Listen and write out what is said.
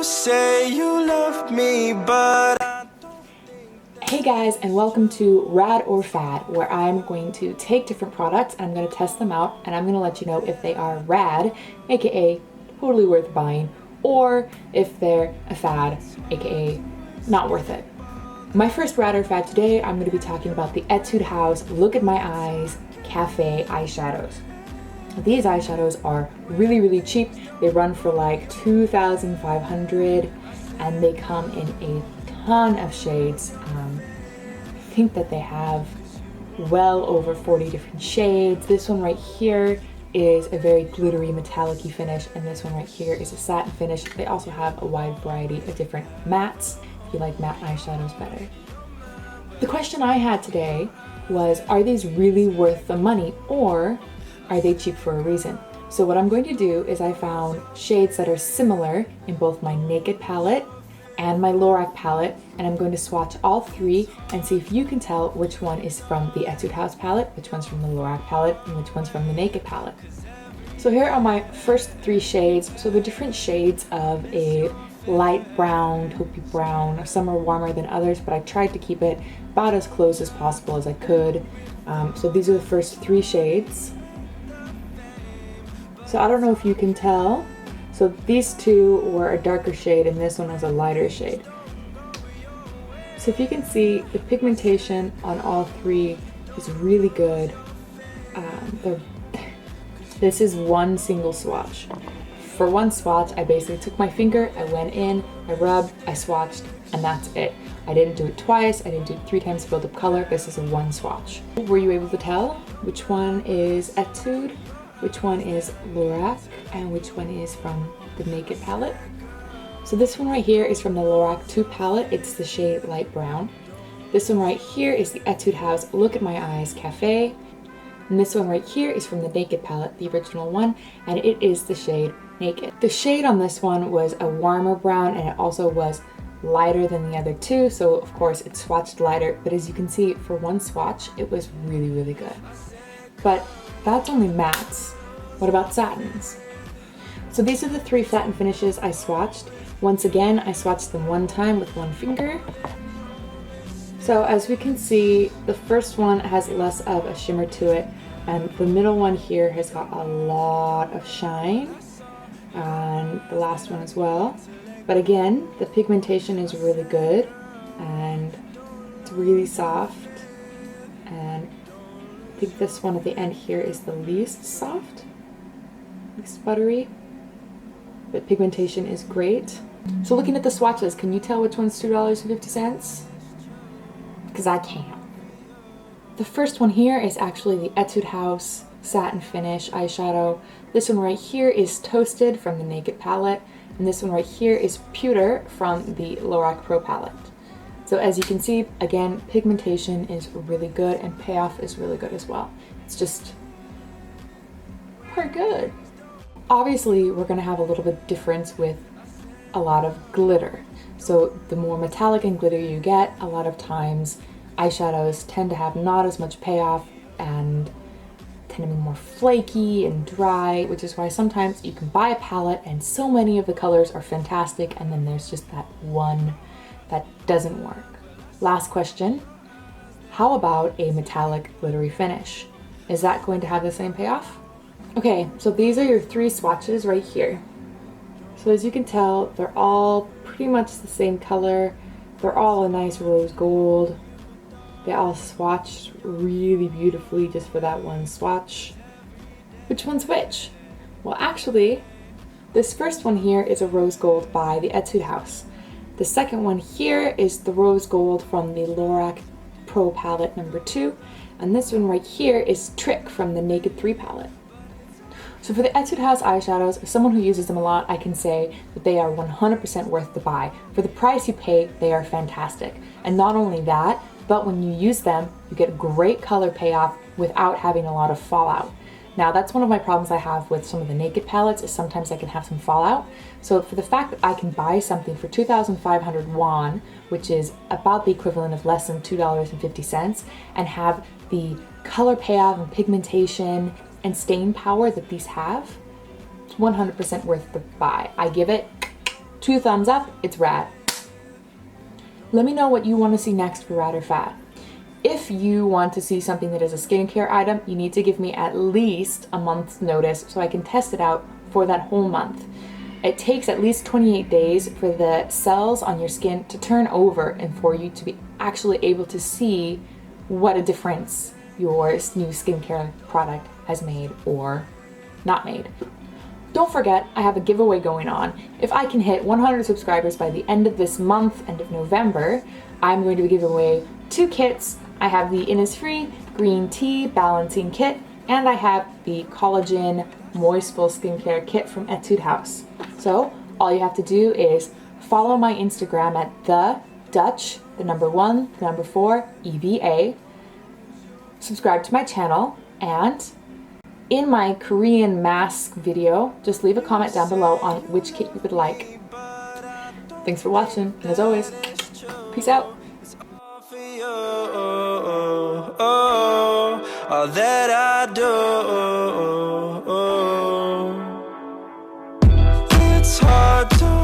say you love me, but Hey guys, and welcome to Rad or Fad, where I'm going to take different products and I'm going to test them out and I'm going to let you know if they are rad, aka totally worth buying, or if they're a fad, aka not worth it. My first rad or fad today, I'm going to be talking about the Etude House Look at My Eyes Cafe eyeshadows. These eyeshadows are really cheap. They run for like $2,500 and they come in a ton of shades. I think that they have well over 40 different shades. This one right here is a very glittery metallic-y finish, and this one right here is a satin finish. They also have a wide variety of different mattes if you like matte eyeshadows better. The question I had today was, are these really worth the money, or are they cheap for a reason? So what I'm going to do is I found shades that are similar in both my Naked palette and my Lorac palette, and I'm going to swatch all three and see if you can tell which one is from the Etude House palette, which one's from the Lorac palette, and which one's from the Naked palette. So here are my first three shades. So they're different shades of a light brown, taupey brown. Some are warmer than others, but I tried to keep it about as close as possible as I could. So these are the first three shades. So I don't know if you can tell. So these two were a darker shade and this one was a lighter shade. So if you can see, the pigmentation on all three is really good. This is one single swatch. For one swatch, I basically took my finger, I went in, I rubbed, I swatched, and that's it. I didn't do it twice, I didn't do it 3 times to build up color. This is a one swatch. Were you able to tell which one is Etude, which one is Lorac, and which one is from the Naked palette? So this one right here is from the Lorac 2 palette. It's the shade light brown. This one right here is the Etude House Look at My Eyes Cafe. And this one right here is from the Naked palette, the original one, and it is the shade Naked. The shade on this one was a warmer brown, and it also was lighter than the other two, so of course it swatched lighter, but as you can see, for one swatch, it was really good. But that's only mattes. What about satins? So these are the 3 satin finishes I swatched. Once again, I swatched them one time with one finger. So as we can see, the first one has less of a shimmer to it, and the middle one here has got a lot of shine, and the last one as well. But again, the pigmentation is really good, and it's really soft, and I think this one at the end here is the least soft, least buttery, but pigmentation is great. So looking at the swatches, can you tell which one's $2.50? Because I can't. The first one here is actually the Etude House Satin Finish eyeshadow. This one right here is Toasted from the Naked palette, and this one right here is Pewter from the Lorac Pro palette. So as you can see, again, pigmentation is really good and payoff is really good as well. It's just pretty good. Obviously, we're gonna have a little bit difference with a lot of glitter. So the more metallic and glittery you get, a lot of times eyeshadows tend to have not as much payoff and tend to be more flaky and dry, which is why sometimes you can buy a palette and so many of the colors are fantastic, and then there's just that one that doesn't work. Last question, how about a metallic glittery finish? Is that going to have the same payoff? Okay, so these are your 3 swatches right here. So as you can tell, they're all pretty much the same color. They're all a nice rose gold. They all swatched really beautifully just for that one swatch. Which one's which? Well, actually, this first one here is a rose gold by the Etude House. The second one here is the rose gold from the Lorac Pro palette number 2, and this one right here is Trick from the Naked 3 palette. So for the Etude House eyeshadows, as someone who uses them a lot, I can say that they are 100% worth the buy. For the price you pay, they are fantastic. And not only that, but when you use them, you get great color payoff without having a lot of fallout. Now that's one of my problems I have with some of the Naked palettes, is sometimes I can have some fallout. So for the fact that I can buy something for 2,500 won, which is about the equivalent of less than $2.50, and have the color payoff and pigmentation and stain power that these have, it's 100% worth the buy. I give it 2 thumbs up, it's rad. Let me know what you want to see next for Rad or Fad. If you want to see something that is a skincare item, you need to give me at least a month's notice so I can test it out for that whole month. It takes at least 28 days for the cells on your skin to turn over and for you to be actually able to see what a difference your new skincare product has made or not made. Don't forget, I have a giveaway going on. If I can hit 100 subscribers by the end of this month, end of November, I'm going to be giving away 2 kits. I have the Innisfree Green Tea Balancing Kit, and I have the Collagen Moistful Skincare Kit from Etude House. So all you have to do is follow my Instagram at the Dutch, the number 1, the number 4, EVA. Subscribe to my channel, and in my Korean mask video, just leave a comment down below on which kit you would like. Thanks for watching, and as always, peace out. All that I do, it's hard to